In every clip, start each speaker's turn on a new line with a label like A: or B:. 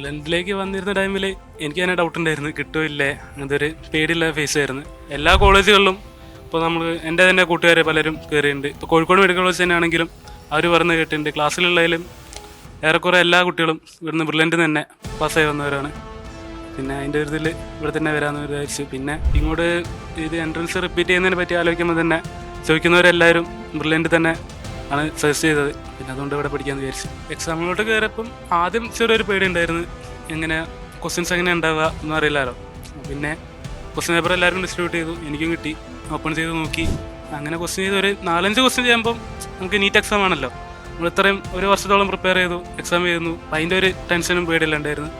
A: ലെൻത്തിലേക്ക് വന്നിരുന്ന ടൈമിൽ എനിക്ക് തന്നെ ഡൗട്ട് ഉണ്ടായിരുന്നു, കിട്ടുമോ ഇല്ലേ, അങ്ങനത്തെ ഒരു പേടിയുള്ള ഫേസ് ആയിരുന്നു. എല്ലാ കോളേജുകളിലും ഇപ്പോൾ നമ്മൾ എൻ്റെ തന്നെ കൂട്ടുകാർ പലരും കയറിയിട്ടുണ്ട്. ഇപ്പോൾ കോഴിക്കോട് മെഡിക്കൽ കോളേജ് തന്നെയാണെങ്കിലും അവർ പറഞ്ഞ് കേട്ടിട്ടുണ്ട്, ക്ലാസ്സിലുള്ളതിലും ഏറെക്കുറെ എല്ലാ കുട്ടികളും ഇവിടുന്ന് ബ്രില്യൻറ്റ് തന്നെ പാസ്സായി വന്നവരാണ്. പിന്നെ അതിൻ്റെ ഒരു ഇതിൽ ഇവിടെ തന്നെ വരാമെന്ന് വിചാരിച്ചു. പിന്നെ ഇങ്ങോട്ട് ഇത് എൻട്രൻസ് റിപ്പീറ്റ് ചെയ്യുന്നതിനെ പറ്റി ആലോചിക്കുമ്പോൾ തന്നെ ചോദിക്കുന്നവരെല്ലാവരും ബ്രില്യൻറ്റ് തന്നെ ആണ് സജസ്റ്റ് ചെയ്തത്. പിന്നെ അതുകൊണ്ട് ഇവിടെ പഠിക്കാമെന്ന് വിചാരിച്ചു. എക്സാമിലോട്ട് കയറിയപ്പം ആദ്യം ചെറിയൊരു പേടി ഉണ്ടായിരുന്നു, എങ്ങനെ ക്വസ്റ്റ്യൻസ് എങ്ങനെ ഉണ്ടാവുക ഒന്നും അറിയില്ലല്ലോ. പിന്നെ ക്വസ്റ്റ്യൻ പേപ്പർ എല്ലാവരും ഡിസ്ട്രിബ്യൂട്ട് ചെയ്തു, എനിക്കും കിട്ടി. ഓപ്പൺ ചെയ്ത് നോക്കി, അങ്ങനെ ക്വസ്റ്റ്യൻ ചെയ്ത് ഒരു 4-5 ക്വസ്റ്റ്യൻ ചെയ്യുമ്പം നമുക്ക് നീറ്റ് എക്സാം ആണല്ലോ, നമ്മൾ ഇത്രയും ഒരു വർഷത്തോളം പ്രിപ്പയർ ചെയ്തു, എക്സാം ചെയ്യുന്നു, അപ്പം അതിൻ്റെ ഒരു ടെൻഷനും പേടിയില്ലാണ്ടായിരുന്നു.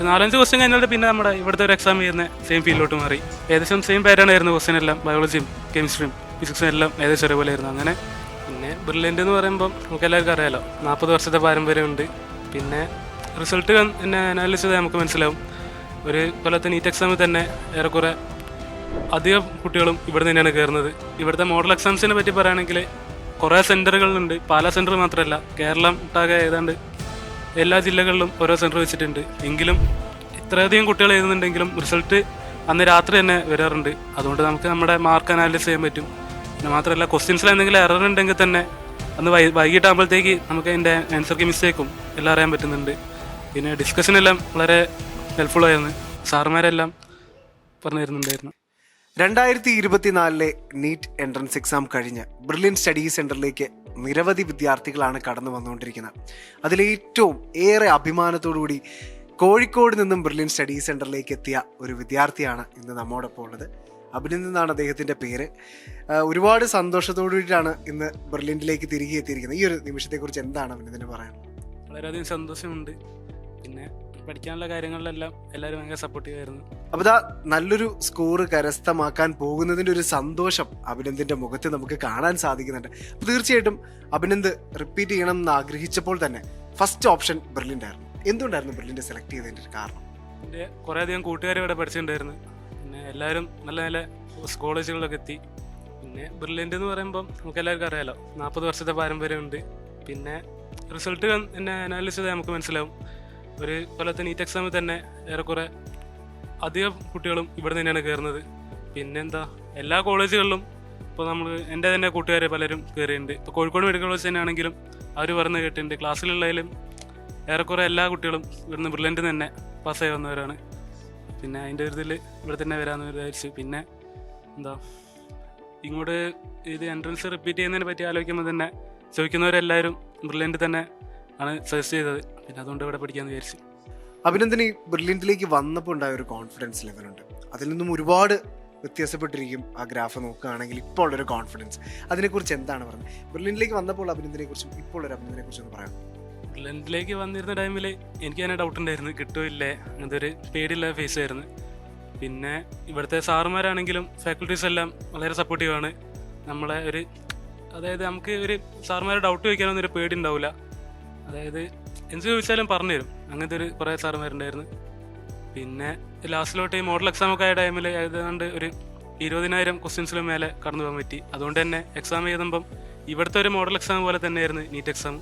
A: 4-5 ക്വസ്റ്റ്യൻ കഴിഞ്ഞിട്ട് പിന്നെ നമ്മുടെ ഇവിടുത്തെ ഒരു എക്സാം ചെയ്യുന്ന സെയിം ഫീൽഡിലോട്ട് മാറി. ഏകദേശം സെയിം പാറ്റേൺ ആയിരുന്നു ക്വസ്റ്റ്യൻ എല്ലാം, ബയോളജിയും കെമിസ്ട്രിയും ഫിസിക്സും എല്ലാം ഏകദേശം ഒരേപോലെ ആയിരുന്നു. അങ്ങനെ പിന്നെ ബ്രില്യൻ്റ് എന്ന് പറയുമ്പം നമുക്ക് എല്ലാവർക്കും അറിയാമല്ലോ, 40 വർഷത്തെ പാരമ്പര്യമുണ്ട്. പിന്നെ റിസൾട്ട് എന്നെ അനാലിസ് ചെയ്താൽ നമുക്ക് മനസ്സിലാവും, ഒരു കൊല്ലത്തെ നീറ്റ് എക്സാമിൽ തന്നെ ഏറെക്കുറെ അധികം കുട്ടികളും ഇവിടെ തന്നെയാണ് കയറുന്നത്. ഇവിടുത്തെ മോഡൽ എക്സാംസിനെ പറ്റി പറയുകയാണെങ്കിൽ കുറേ സെൻറ്ററുകളുണ്ട്, പാലാ സെൻറ്റർ മാത്രമല്ല, കേരളം ഒട്ടാകെ ഏതാണ്ട് എല്ലാ ജില്ലകളിലും ഓരോ സെൻറ്റർ വെച്ചിട്ടുണ്ട്. എങ്കിലും ഇത്രയധികം കുട്ടികൾ എഴുതുന്നുണ്ടെങ്കിലും റിസൾട്ട് അന്ന് രാത്രി തന്നെ വരാറുണ്ട്. അതുകൊണ്ട് നമുക്ക് നമ്മുടെ മാർക്ക് അനാലിസ് ചെയ്യാൻ പറ്റും. പിന്നെ മാത്രമല്ല, ക്വസ്റ്റ്യൻസിൽ എന്തെങ്കിലും എറർ ഉണ്ടെങ്കിൽ തന്നെ അന്ന് വൈകിട്ടാകുമ്പോഴത്തേക്ക് നമുക്ക് അതിൻ്റെ ആൻസർക്ക് മിസ്റ്റേക്കും എല്ലാം അറിയാൻ പറ്റുന്നുണ്ട്. പിന്നെ ഡിസ്കഷനെല്ലാം വളരെ ഹെൽപ്ഫുള്ളായിരുന്നു, സാറുമാരെല്ലാം പറഞ്ഞു തരുന്നുണ്ടായിരുന്നു.
B: 2024 നീറ്റ് എൻട്രൻസ് എക്സാം കഴിഞ്ഞ് ബ്രില്യൻ സ്റ്റഡി സെന്ററിലേക്ക് നിരവധി വിദ്യാർത്ഥികളാണ് കടന്നു വന്നുകൊണ്ടിരിക്കുന്നത്. അതിലേറ്റവും ഏറെ അഭിമാനത്തോടുകൂടി കോഴിക്കോട് നിന്നും ബ്രില്യൻ സ്റ്റഡി സെന്ററിലേക്ക് എത്തിയ ഒരു വിദ്യാർത്ഥിയാണ് ഇന്ന് നമ്മോടൊപ്പം ഉള്ളത്. അഭിനന്ദ് എന്നാണ് അദ്ദേഹത്തിൻ്റെ പേര്. ഒരുപാട് സന്തോഷത്തോടു കൂടിയിട്ടാണ് ഇന്ന് ബ്രില്യൻറ്റിലേക്ക് തിരികെ എത്തിയിരിക്കുന്നത്. ഈ ഒരു നിമിഷത്തെക്കുറിച്ച് എന്താണ് അഭിനന്ദിന് പറയാനുള്ളത്?
A: വളരെയധികം സന്തോഷമുണ്ട്. പിന്നെ പഠിക്കാനുള്ള കാര്യങ്ങളിലെല്ലാം എല്ലാവരും ഭയങ്കര സപ്പോർട്ടീവായിരുന്നു.
B: അപ്പോൾ ഇതാ നല്ലൊരു സ്കോർ കരസ്ഥമാക്കാൻ പോകുന്നതിൻ്റെ ഒരു സന്തോഷം അഭിനന്ദിൻ്റെ മുഖത്ത് നമുക്ക് കാണാൻ സാധിക്കുന്നുണ്ട്. അപ്പോൾ തീർച്ചയായിട്ടും അഭിനന്ദ് റിപ്പീറ്റ് ചെയ്യണം എന്ന് ആഗ്രഹിച്ചപ്പോൾ തന്നെ ഫസ്റ്റ് ഓപ്ഷൻ ബ്രില്യൻ്റ് ആയിരുന്നു. എന്തുകൊണ്ടായിരുന്നു ബ്രില്യൻ്റ് സെലക്ട് ചെയ്തതിൻ്റെ ഒരു കാരണം?
A: എൻ്റെ കുറേയധികം കൂട്ടുകാർ ഇവിടെ പഠിച്ചിട്ടുണ്ടായിരുന്നു. പിന്നെ എല്ലാവരും നല്ല നല്ല കോളേജുകളിലൊക്കെ എത്തി. പിന്നെ ബ്രില്യൻ്റ് എന്ന് പറയുമ്പം നമുക്ക് എല്ലാവർക്കും അറിയാമല്ലോ, 40 വർഷത്തെ പാരമ്പര്യമുണ്ട്. പിന്നെ റിസൾട്ട് എന്നെ അനാലിസ് ചെയ്താൽ നമുക്ക് മനസ്സിലാവും, ഒരു കൊല്ലത്തെ നീറ്റ് എക്സാമിൽ തന്നെ ഏറെക്കുറെ അധികം കുട്ടികളും ഇവിടെ തന്നെയാണ് കയറുന്നത്. പിന്നെന്താ, എല്ലാ കോളേജുകളിലും ഇപ്പോൾ നമ്മൾ എൻ്റെ തന്നെ കൂട്ടുകാർ പലരും കയറിയിട്ടുണ്ട്. ഇപ്പോൾ കോഴിക്കോട് മെഡിക്കൽ കോളേജ് തന്നെയാണെങ്കിലും അവർ പറഞ്ഞ് കേട്ടിട്ടുണ്ട്, ക്ലാസ്സിലുള്ളതിലും ഏറെക്കുറെ എല്ലാ കുട്ടികളും ഇവിടുന്ന് ബ്രില്യൻറ്റ് തന്നെ പാസ്സായി വന്നവരാണ്. പിന്നെ അതിൻ്റെ ഒരു ഇതിൽ ഇവിടെ തന്നെ വരാമെന്ന് വിചാരിച്ചു. പിന്നെ എന്താ, ഇങ്ങോട്ട് ഇത് എൻട്രൻസ് റിപ്പീറ്റ് ചെയ്യുന്നതിനെ പറ്റി ആലോചിക്കുമ്പോൾ തന്നെ ചോദിക്കുന്നവരെല്ലാവരും ബ്രില്യൻറ്റ് തന്നെ ആണ് സജസ്റ്റ് ചെയ്തത്. പിന്നെ അതുകൊണ്ട് ഇവിടെ പഠിക്കാമെന്ന് വിചാരിച്ചു.
B: അഭിനന്ദന് ഈ ബ്രില്യൻറ്റിലേക്ക് വന്നപ്പോൾ ഉണ്ടായ ഒരു കോൺഫിഡൻസ് ലെവലുണ്ട്, അതിൽ നിന്നും ഒരുപാട് വ്യത്യാസപ്പെട്ടിരിക്കും. ആ ഗ്രാഫ് നോക്കുകയാണെങ്കിൽ ഇപ്പോൾ ഉള്ളൊരു കോൺഫിഡൻസ്, അതിനെക്കുറിച്ച് എന്താണ് പറയുന്നത്? ബ്രില്യൻറ്റിലേക്ക് വന്നപ്പോൾ അഭിനന്ദനെ കുറിച്ചും ഇപ്പോൾ ഒരു അഭിനന്ദനെ കുറിച്ചും ഒന്ന് പറയാം.
A: ബ്രില്യൻറ്റിലേക്ക് വന്നിരുന്ന ടൈമിൽ എനിക്ക് തന്നെ ഡൗട്ട് ഉണ്ടായിരുന്നു, കിട്ടുമോ ഇല്ലേ, അങ്ങനത്തെ ഒരു പേടിയുള്ള ഫേസ് ആയിരുന്നു. പിന്നെ ഇവിടുത്തെ സാറുമാരാണെങ്കിലും ഫാക്കൽറ്റീസ് എല്ലാം വളരെ സപ്പോർട്ടീവാണ്. നമ്മളെ ഒരു അതായത് നമുക്ക് ഒരു സാറുമാരെ ഡൗട്ട് ചോദിക്കാനൊന്നും ഒരു പേടി ഉണ്ടാവില്ല. അതായത് എന്ത് ചോദിച്ചാലും പറഞ്ഞു തരും, അങ്ങനത്തെ ഒരു കുറേ സാറുമാരുണ്ടായിരുന്നു. പിന്നെ ലാസ്റ്റിലോട്ട് ഈ മോഡൽ എക്സാമൊക്കെ ആയ ടൈമിൽ ഏതാണ്ട് ഒരു 20,000 ക്വസ്റ്റ്യൻസിലും മേലെ കടന്നു പോകാൻ പറ്റി. അതുകൊണ്ട് തന്നെ എക്സാം എഴുതുമ്പം ഇവിടുത്തെ ഒരു മോഡൽ എക്സാം പോലെ തന്നെയായിരുന്നു നീറ്റ് എക്സാം.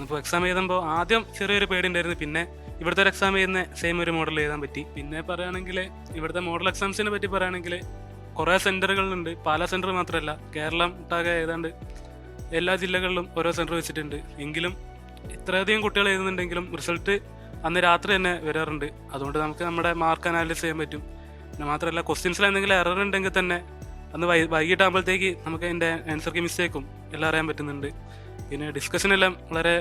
A: അപ്പോൾ എക്സാം എഴുതുമ്പോൾ ആദ്യം ചെറിയൊരു പേടി ഉണ്ടായിരുന്നു. പിന്നെ ഇവിടുത്തെ ഒരു എക്സാം ചെയ്യുന്ന സെയിം ഒരു മോഡൽ എഴുതാൻ പറ്റി. പിന്നെ പറയുകയാണെങ്കിൽ ഇവിടുത്തെ മോഡൽ എക്സാംസിനെ പറ്റി പറയുകയാണെങ്കിൽ കുറേ സെൻറ്ററുകളുണ്ട്, പാലാ സെൻറ്റർ മാത്രമല്ല, കേരളം ഒട്ടാകെ ഏതാണ്ട് എല്ലാ ജില്ലകളിലും ഓരോ സെൻറ്റർ വെച്ചിട്ടുണ്ട്. എങ്കിലും ഇത്രയധികം കുട്ടികൾ എഴുതുന്നുണ്ടെങ്കിലും റിസൾട്ട് അന്ന് രാത്രി തന്നെ വരാറുണ്ട്. അതുകൊണ്ട് നമുക്ക് നമ്മുടെ മാർക്ക് അനാലിസ് ചെയ്യാൻ പറ്റും. പിന്നെ മാത്രമല്ല, ക്വസ്റ്റ്യൻസിൽ എന്തെങ്കിലും എറർ ഉണ്ടെങ്കിൽ തന്നെ അന്ന് വൈകിട്ടാകുമ്പോഴത്തേക്ക് നമുക്ക് അതിൻ്റെ ആൻസർക്ക് മിസ്റ്റേക്കും എല്ലാം അറിയാൻ പറ്റുന്നുണ്ട്. പിന്നെ ഡിസ്കഷനെല്ലാം വളരെ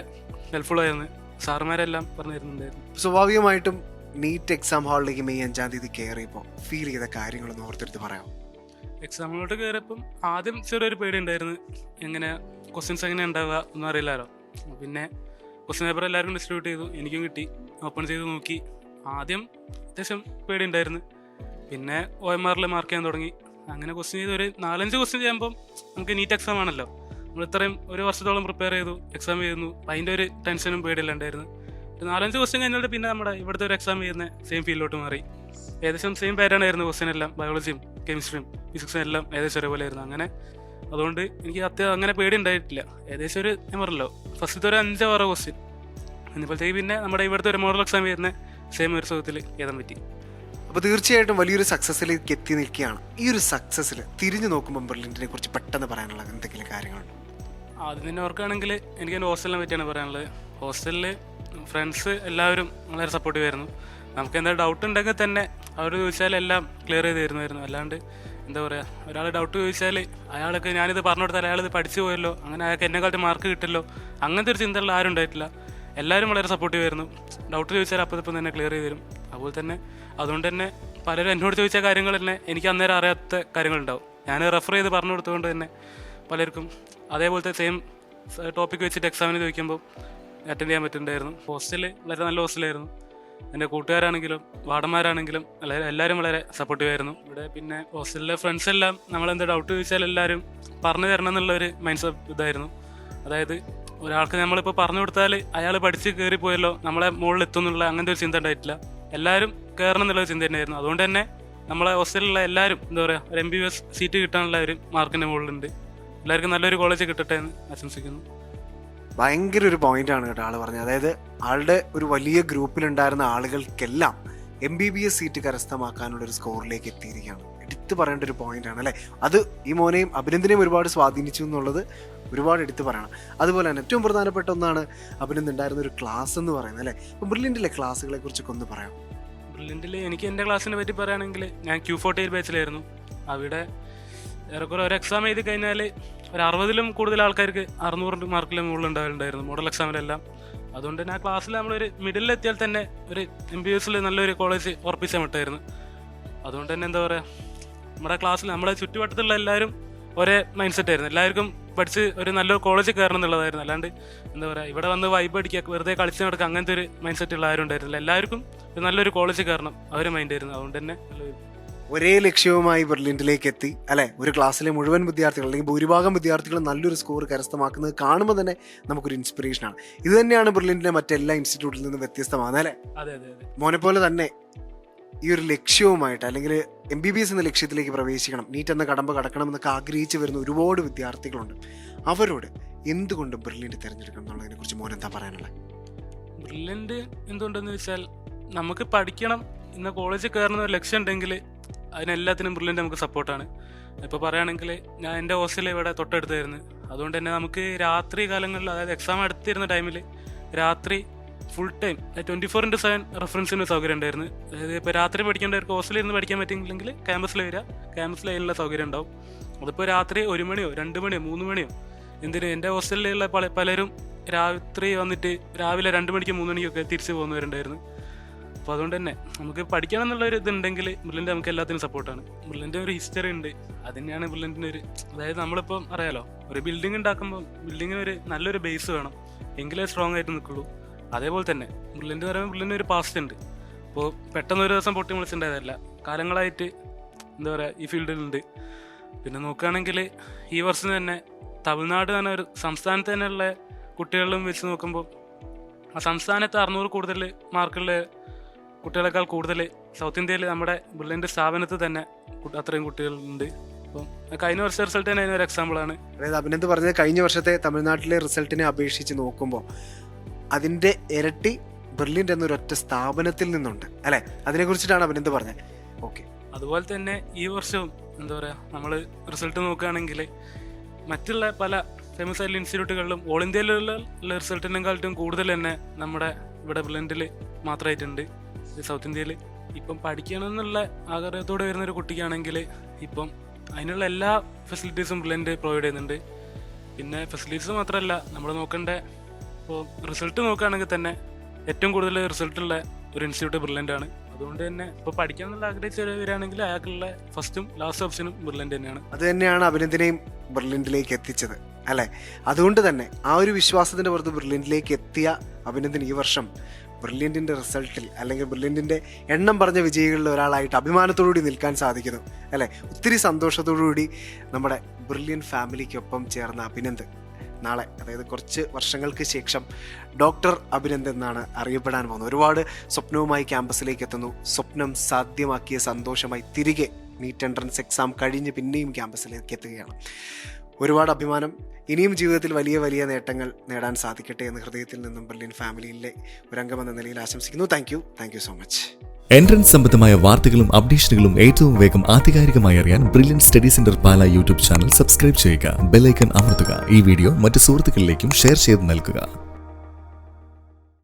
A: ഹെൽപ്ഫുള്ളായിരുന്നു, സാറുമാരെല്ലാം പറഞ്ഞു തരുന്നുണ്ടായിരുന്നു.
B: സ്വാഭാവികമായിട്ടും നീറ്റ് എക്സാം ഹാളിലേക്ക് മെയ് 5-ാം തീയതി കയറിയപ്പോൾ ഫീൽ ചെയ്ത കാര്യങ്ങളൊന്ന് ഓർത്തെടുത്ത് പറയാം.
A: എക്സാമിലോട്ട് കയറിയപ്പം ആദ്യം ചെറിയൊരു പേടി ഉണ്ടായിരുന്നു, എങ്ങനെ ക്വസ്റ്റ്യൻസ് എങ്ങനെ ഉണ്ടാവുക ഒന്നും അറിയില്ലല്ലോ. പിന്നെ ക്വസ്റ്റ്യൻ പേപ്പർ എല്ലാവരും ഡിസ്ട്രിബ്യൂട്ട് ചെയ്തു, എനിക്കും കിട്ടി. ഓപ്പൺ ചെയ്ത് നോക്കി, ആദ്യം അത്യാവശ്യം പേടി ഉണ്ടായിരുന്നു. പിന്നെ OMR മാർക്ക് ചെയ്യാൻ തുടങ്ങി. അങ്ങനെ ക്വസ്റ്റ്യൻ ചെയ്ത് ഒരു 4-5 ക്വസ്റ്റ്യൻ ചെയ്യുമ്പം നമുക്ക് നീറ്റ് എക്സാം ആണല്ലോ, നമ്മൾ ഇത്രയും ഒരു വർഷത്തോളം പ്രിപ്പയർ ചെയ്തു, എക്സാം ചെയ്യുന്നു, അതിൻ്റെ ഒരു ടെൻഷനും പേടിയില്ലാണ്ടായിരുന്നു. 4-5 ക്വസ്റ്റ്യൻ കഴിഞ്ഞിട്ട് പിന്നെ നമ്മുടെ ഇവിടുത്തെ ഒരു എക്സാം ചെയ്യുന്ന സെയിം ഫീൽഡിലോട്ട് മാറി. ഏകദേശം സെയിം പാറ്റേൺ ആയിരുന്നു ക്വസ്റ്റ്യൻ എല്ലാം, ബയോളജിയും കെമിസ്ട്രിയും ഫിസിക്സും എല്ലാം ഏകദേശം ഒരേപോലെ ആയിരുന്നു. അങ്ങനെ അതുകൊണ്ട് എനിക്ക് അങ്ങനെ പേടി ഉണ്ടായിട്ടില്ല. ഏകദേശം ഒരു ഞാൻ പറഞ്ഞല്ലോ, ഫസ്റ്റത്തെ ഒരു 5-6 ക്വസ്റ്റ്യൻ എന്നിപ്പോഴത്തേക്ക് പിന്നെ നമ്മുടെ ഇവിടുത്തെ ഒരു മോഡൽ എക്സാം ചെയ്യുന്ന സെയിം ഒരു സുഖത്തിൽ എഴുതാൻ പറ്റി.
B: അപ്പോൾ തീർച്ചയായിട്ടും വലിയൊരു സക്സസ്സിലേക്ക് എത്തി നിൽക്കുകയാണ്. ഈ ഒരു സക്സസ്സിൽ തിരിഞ്ഞു നോക്കുമ്പോൾ ബെർലിനെ കുറിച്ച് പെട്ടെന്ന് പറയാനുള്ള എന്തെങ്കിലും കാര്യങ്ങളുണ്ട്?
A: ആദ്യം തന്നെ ഓർക്കുകയാണെങ്കിൽ എനിക്ക് എൻ്റെ ഹോസ്റ്റലിനെ പറ്റിയാണ് പറയാനുള്ളത്. ഹോസ്റ്റലിൽ ഫ്രണ്ട്സ് എല്ലാവരും വളരെ സപ്പോർട്ടീവ് ആയിരുന്നു. നമുക്ക് എന്താ ഡൗട്ട് ഉണ്ടെങ്കിൽ തന്നെ അവർ ചോദിച്ചാൽ എല്ലാം ക്ലിയർ ചെയ്ത് തരുമായിരുന്നു. അല്ലാണ്ട് എന്താ പറയുക, ഒരാൾ ഡൗട്ട് ചോദിച്ചാൽ അയാൾക്ക് ഞാനിത് പറഞ്ഞു കൊടുത്താൽ അയാളിത് പഠിച്ചു പോയല്ലോ, അങ്ങനെ അയാൾക്ക് എന്നെക്കാളും മാർക്ക് കിട്ടില്ലോ, അങ്ങനത്തെ ഒരു ചിന്തയുള്ള ആരും ഉണ്ടായിട്ടില്ല. എല്ലാവരും വളരെ സപ്പോർട്ടീവ് ആയിരുന്നു. ഡൗട്ട് ചോദിച്ചാൽ അപ്പം തന്നെ ക്ലിയർ ചെയ്ത് തരും. അതുപോലെ തന്നെ അതുകൊണ്ട് തന്നെ പലരും എന്നോട് ചോദിച്ച കാര്യങ്ങൾ തന്നെ എനിക്ക് അന്നേരം അറിയാത്ത കാര്യങ്ങളുണ്ടാവും. ഞാൻ റെഫർ ചെയ്ത് പറഞ്ഞു കൊടുത്തുകൊണ്ട് തന്നെ പലർക്കും അതേപോലത്തെ സെയിം ടോപ്പിക്ക് വെച്ചിട്ട് എക്സാമിന് ചോദിക്കുമ്പോൾ അറ്റൻഡ് ചെയ്യാൻ പറ്റുന്നുണ്ടായിരുന്നു. ഹോസ്റ്റൽ വളരെ നല്ല ഹോസ്റ്റലായിരുന്നു. എൻ്റെ കൂട്ടുകാരാണെങ്കിലും വാർഡന്മാരാണെങ്കിലും എല്ലാവരും വളരെ സപ്പോർട്ടീവ് ആയിരുന്നു. ഇവിടെ പിന്നെ ഹോസ്റ്റലിലെ ഫ്രണ്ട്സ് എല്ലാം നമ്മളെന്താ ഡൗട്ട് ചോദിച്ചാൽ എല്ലാവരും പറഞ്ഞു തരണം എന്നുള്ളൊരു മൈൻഡ് സെറ്റ് ഇതായിരുന്നു. അതായത് ഒരാൾക്ക് നമ്മളിപ്പോൾ പറഞ്ഞു കൊടുത്താൽ അയാൾ പഠിച്ച് കയറിപ്പോയല്ലോ, നമ്മളെ മുകളിൽ എത്തും എന്നുള്ള അങ്ങനത്തെ ഒരു ചിന്ത ഉണ്ടായിട്ടില്ല. എല്ലാവരും കയറണം എന്നുള്ളൊരു ചിന്ത തന്നെയായിരുന്നു. അതുകൊണ്ട് തന്നെ നമ്മളെ ഹോസ്റ്റലിലുള്ള എല്ലാവരും എന്താ പറയുക, ഒരു MBBS സീറ്റ് കിട്ടാനുള്ള ഒരു മാർക്കിൻ്റെ മുകളിലുണ്ട്. എല്ലാവർക്കും നല്ലൊരു കോളേജ് കിട്ടട്ടെ എന്ന് ആശംസിക്കുന്നു.
B: ഭയങ്കര ഒരു പോയിന്റാണ് കേട്ടോ ആൾ പറഞ്ഞത്. അതായത് ആളുടെ ഒരു വലിയ ഗ്രൂപ്പിലുണ്ടായിരുന്ന ആളുകൾക്കെല്ലാം MBBS സീറ്റ് കരസ്ഥമാക്കാനുള്ള ഒരു സ്കോറിലേക്ക് എത്തിയിരിക്കുകയാണ്. എടുത്തു പറയേണ്ട ഒരു പോയിന്റാണ് അല്ലേ. അത് ഈ മോനെയും അഭിനന്ദനെയും ഒരുപാട് സ്വാധീനിച്ചു എന്നുള്ളത് ഒരുപാട് എടുത്തു പറയണം. അതുപോലെ തന്നെ ഏറ്റവും പ്രധാനപ്പെട്ട ഒന്നാണ് അഭിനന്ദൻ ഉണ്ടായിരുന്ന ഒരു ക്ലാസ് എന്ന് പറയുന്നത് അല്ലേ. അപ്പം ബ്രില്യൻറ്റിലെ ക്ലാസ്സുകളെ കുറിച്ചൊക്കെ ഒന്ന് പറയാം.
A: ബ്രില്യൻറ്റിൽ എനിക്ക് എൻ്റെ ക്ലാസ്സിനെ പറ്റി പറയുകയാണെങ്കിൽ ഞാൻ Q48 ബാച്ചിലായിരുന്നു. അവിടെ ഏറെക്കുറെ ഒരു എക്സാം എഴുതി കഴിഞ്ഞാൽ ഒരു 60-ലും കൂടുതൽ ആൾക്കാർക്ക് 600 മാർക്കിലും മുകളിൽ ഉണ്ടായിരുന്നു മോഡൽ എക്സാമിലെല്ലാം. അതുകൊണ്ട് തന്നെ ആ ക്ലാസ്സിൽ നമ്മളൊരു മിഡിലെത്തിയാൽ തന്നെ ഒരു MBBSൽ നല്ലൊരു കോളേജ് ഉറപ്പിച്ചാൽ വിട്ടായിരുന്നു. അതുകൊണ്ട് തന്നെ എന്താ പറയുക, നമ്മുടെ ക്ലാസ്സിൽ നമ്മുടെ ചുറ്റുവട്ടത്തുള്ള എല്ലാവരും ഒരേ മൈൻഡ് സെറ്റ് ആയിരുന്നു. എല്ലാവർക്കും പഠിച്ച് ഒരു നല്ലൊരു കോളേജിൽ കയറണം എന്നുള്ളതായിരുന്നു. അല്ലാണ്ട് എന്താ പറയുക, ഇവിടെ വന്ന് വൈബ് അടിക്കുക, വെറുതെ കളിച്ച് നടക്കുക, അങ്ങനത്തെ ഒരു മൈൻഡ് സെറ്റ് ഉള്ള ആരും ഉണ്ടായിരുന്നില്ല. എല്ലാവർക്കും ഒരു നല്ലൊരു കോളേജിൽ കയറണം അവർ മൈൻഡ് ആയിരുന്നു. അതുകൊണ്ട് തന്നെ
B: ഒരേ ലക്ഷ്യവുമായി ബെർലിനിലേക്ക് എത്തി അല്ലെ. ഒരു ക്ലാസ്സിലെ മുഴുവൻ വിദ്യാർത്ഥികൾ അല്ലെങ്കിൽ ഭൂരിഭാഗം വിദ്യാർത്ഥികൾ നല്ലൊരു സ്കോർ കരസ്ഥമാക്കുന്നത് കാണുമ്പോൾ തന്നെ നമുക്കൊരു ഇൻസ്പിറേഷനാണ്. ഇത് തന്നെയാണ് ബെർലിനിലെ മറ്റെല്ലാ ഇൻസ്റ്റിറ്റ്യൂട്ടിൽ നിന്ന് വ്യത്യസ്തമാകുന്നത് അല്ലേ.
A: അതെ അതെ അതെ.
B: മോനെ പോലെ തന്നെ ഈ ഒരു ലക്ഷ്യവുമായിട്ട് അല്ലെങ്കിൽ MBBS എന്ന ലക്ഷ്യത്തിലേക്ക് പ്രവേശിക്കണം, നീറ്റ് എന്ന കടമ്പ കടക്കണം എന്നൊക്കെ ആഗ്രഹിച്ചു വരുന്ന ഒരുപാട് വിദ്യാർത്ഥികളുണ്ട്. അവരോട് എന്തുകൊണ്ട് ബ്രില്യൻറ്റ് തിരഞ്ഞെടുക്കണം എന്നുള്ളതിനെ കുറിച്ച് മോൻ എന്താ പറയാനുള്ളത്?
A: ബ്രില്യൻറ്റ് എന്തുകൊണ്ടെന്ന് വെച്ചാൽ നമുക്ക് പഠിക്കണം ഇന്ന് കോളേജിൽ കയറുന്ന ഒരു ലക്ഷ്യം ഉണ്ടെങ്കിൽ അതിനെല്ലാത്തിനും ബ്രില്യൻറ്റ് നമുക്ക് സപ്പോർട്ടാണ്. ഇപ്പോൾ പറയുകയാണെങ്കിൽ ഞാൻ എൻ്റെ ഹോസ്റ്റലിൽ ഇവിടെ തൊട്ടടുത്തായിരുന്നു. അതുകൊണ്ട് തന്നെ നമുക്ക് രാത്രി കാലങ്ങളിൽ, അതായത് എക്സാം അടുത്തിരുന്ന ടൈമിൽ രാത്രി ഫുൾ ടൈം 24/7 റെഫറൻസിന് സൗകര്യം ഉണ്ടായിരുന്നു. അതായത് ഇപ്പോൾ രാത്രി പഠിക്കേണ്ടവർക്ക് ഹോസ്റ്റലിൽ ഇരുന്ന് പഠിക്കാൻ പറ്റിയില്ലെങ്കിൽ ക്യാമ്പസിൽ വരിക, ക്യാമ്പസിൽ അതിനുള്ള സൗകര്യം ഉണ്ടാവും. അതിപ്പോൾ രാത്രി 1 മണിയോ 2 മണിയോ 3 മണിയോ എന്തിന്, എൻ്റെ ഹോസ്റ്റലിലുള്ള പലരും രാത്രി വന്നിട്ട് രാവിലെ 2 മണിക്കും 3 മണിക്കൊക്കെ തിരിച്ച് പോകുന്നവരുണ്ടായിരുന്നു. അപ്പോൾ അതുകൊണ്ട് തന്നെ നമുക്ക് പഠിക്കണം എന്നുള്ളൊരു ഇതുണ്ടെങ്കിൽ ബ്രില്യൻറ്റ് നമുക്ക് എല്ലാത്തിനും സപ്പോർട്ടാണ്. ബ്രില്യൻറ്റ് ഒരു ഹിസ്റ്ററി ഉണ്ട്, അത് തന്നെയാണ് ബ്രില്യൻറ്റിന് ഒരു, അതായത് നമ്മളിപ്പം അറിയാലോ, ഒരു ബിൽഡിംഗ് ഉണ്ടാക്കുമ്പോൾ ബിൽഡിങ്ങിന് ഒരു നല്ലൊരു ബേസ് വേണം, എങ്കിലേ സ്ട്രോങ് ആയിട്ട് നിൽക്കുള്ളൂ. അതേപോലെ തന്നെ ബ്രില്യൻറ്റ് പറയുമ്പോൾ ബ്രില്യൻറ്റ് ഒരു പാസ്റ്റ് ഉണ്ട്. അപ്പോൾ പെട്ടെന്ന് ഒരു ദിവസം പൊട്ടി മുളിച്ചിട്ടുണ്ടായതല്ല, കാലങ്ങളായിട്ട് എന്താ പറയുക ഈ ഫീൽഡിലുണ്ട്. പിന്നെ നോക്കുകയാണെങ്കിൽ ഈ വർഷം തന്നെ തമിഴ്നാട് തന്നെ ഒരു സംസ്ഥാനത്ത് തന്നെയുള്ള കുട്ടികളിലും വെച്ച് നോക്കുമ്പോൾ ആ സംസ്ഥാനത്ത് 600 കൂടുതൽ മാർക്കുള്ള കുട്ടികളെക്കാൾ കൂടുതൽ സൗത്ത് ഇന്ത്യയിൽ നമ്മുടെ ബ്രില്യൻറ്റ് സ്ഥാപനത്തിൽ തന്നെ അത്രയും കുട്ടികളുണ്ട്. അപ്പം കഴിഞ്ഞ വർഷത്തെ റിസൾട്ട് തന്നെ അതിനൊരു എക്സാമ്പിളാണ്.
B: അതായത് അഭിനന്ദ് പറഞ്ഞത് കഴിഞ്ഞ വർഷത്തെ തമിഴ്നാട്ടിലെ റിസൾട്ടിനെ അപേക്ഷിച്ച് നോക്കുമ്പോൾ അതിൻ്റെ ഇരട്ടി ബ്രില്യൻറ്റ് എന്നൊരൊറ്റ സ്ഥാപനത്തിൽ നിന്നുണ്ട് അല്ലേ. അതിനെക്കുറിച്ചിട്ടാണ് അഭിനന്ദ് പറഞ്ഞത്. ഓക്കെ.
A: അതുപോലെ തന്നെ ഈ വർഷവും എന്താ പറയുക, നമ്മൾ റിസൾട്ട് നോക്കുകയാണെങ്കിൽ മറ്റുള്ള പല ഫേമസ് ആയിട്ടുള്ള ഇൻസ്റ്റിറ്റ്യൂട്ടുകളിലും ഓൾ ഇന്ത്യയിലുള്ള റിസൾട്ടിനെക്കാളും കൂടുതൽ തന്നെ നമ്മുടെ ഇവിടെ ബ്രില്യൻറ്റിൽ മാത്രമായിട്ടുണ്ട് സൗത്ത് ഇന്ത്യയിൽ. ഇപ്പം പഠിക്കണം എന്നുള്ള ആഗ്രഹത്തോടെ വരുന്നൊരു കുട്ടിക്കാണെങ്കിൽ ഇപ്പം അതിനുള്ള എല്ലാ ഫെസിലിറ്റീസും ബ്രില്യൻറ്റ് പ്രൊവൈഡ് ചെയ്യുന്നുണ്ട്. പിന്നെ ഫെസിലിറ്റീസ് മാത്രമല്ല, നമ്മൾ നോക്കേണ്ട ഇപ്പോൾ റിസൾട്ട് നോക്കുകയാണെങ്കിൽ തന്നെ ഏറ്റവും കൂടുതൽ റിസൾട്ടുള്ള ഒരു ഇൻസ്റ്റിറ്റ്യൂട്ട് ബ്രില്യൻ്റ് ആണ്. അതുകൊണ്ട് തന്നെ ഇപ്പോൾ പഠിക്കണം എന്നുള്ള ആഗ്രഹിച്ചവരാണെങ്കിൽ അയാൾക്കുള്ള ഫസ്റ്റും ലാസ്റ്റ് ഓപ്ഷനും ബ്രില്യൻ്റ് തന്നെയാണ്.
B: അത് തന്നെയാണ് അഭിനന്ദിനെയും ബ്രില്യൻറ്റിലേക്ക് എത്തിച്ചത് അല്ലേ. അതുകൊണ്ട് തന്നെ ആ ഒരു വിശ്വാസത്തിൻ്റെ പുറത്ത് ബ്രില്യൻറ്റിലേക്ക് എത്തിയ അഭിനന്ദൻ ഈ വർഷം ബ്രില്യൻറ്റിൻ്റെ റിസൾട്ടിൽ അല്ലെങ്കിൽ ബ്രില്യൻറ്റിൻ്റെ എണ്ണം പറഞ്ഞ വിജയികളിൽ ഒരാളായിട്ട് അഭിമാനത്തോടുകൂടി നിൽക്കാൻ സാധിക്കുന്നു അല്ലേ. ഒത്തിരി സന്തോഷത്തോടുകൂടി നമ്മുടെ ബ്രില്യൻറ്റ് ഫാമിലിക്കൊപ്പം ചേർന്ന അഭിനന്ദ് നാളെ, അതായത് കുറച്ച് വർഷങ്ങൾക്ക് ശേഷം ഡോക്ടർ അഭിനന്ദ് എന്നാണ് അറിയപ്പെടാൻ പോകുന്നത്. ഒരുപാട് സ്വപ്നവുമായി ക്യാമ്പസിലേക്ക് എത്തുന്നു. സ്വപ്നം സാധ്യമാക്കിയ സന്തോഷമായി തിരികെ നീറ്റ് എൻട്രൻസ് എക്സാം കഴിഞ്ഞ് പിന്നെയും ക്യാമ്പസിലേക്ക് എത്തുകയാണ്. ഒരുപാട് അഭിമാനം. ഇനിയും ജീവിതത്തിൽ വലിയ വലിയ നേട്ടങ്ങൾ നേടാൻ സാധിക്കട്ടെ എന്ന് ഹൃദയത്തിൽ നിന്നും ബ്രില്യൻറ്റ് ഫാമിലിയിലെ ഒരു അംഗമെന്ന നിലയിൽ ആശംസിക്കുന്നു. Thank you so much.
C: Entrance സംബന്ധമായ വാർത്തകളും അപ്ഡേഷനുകളും ഏറ്റവും വേഗം ആധികാരികമായി അറിയാൻ ബ്രില്യൻറ്റ് സ്റ്റഡി സെന്റർ പാല യൂട്യൂബ് ചാനൽ സബ്സ്ക്രൈബ് ചെയ്യുക. ബെൽ ഐക്കൺ അമർത്തുക. ഈ വീഡിയോ മറ്റ് സുഹൃത്തുക്കളിലേക്കും ഷെയർ ചെയ്ത് നൽകുക.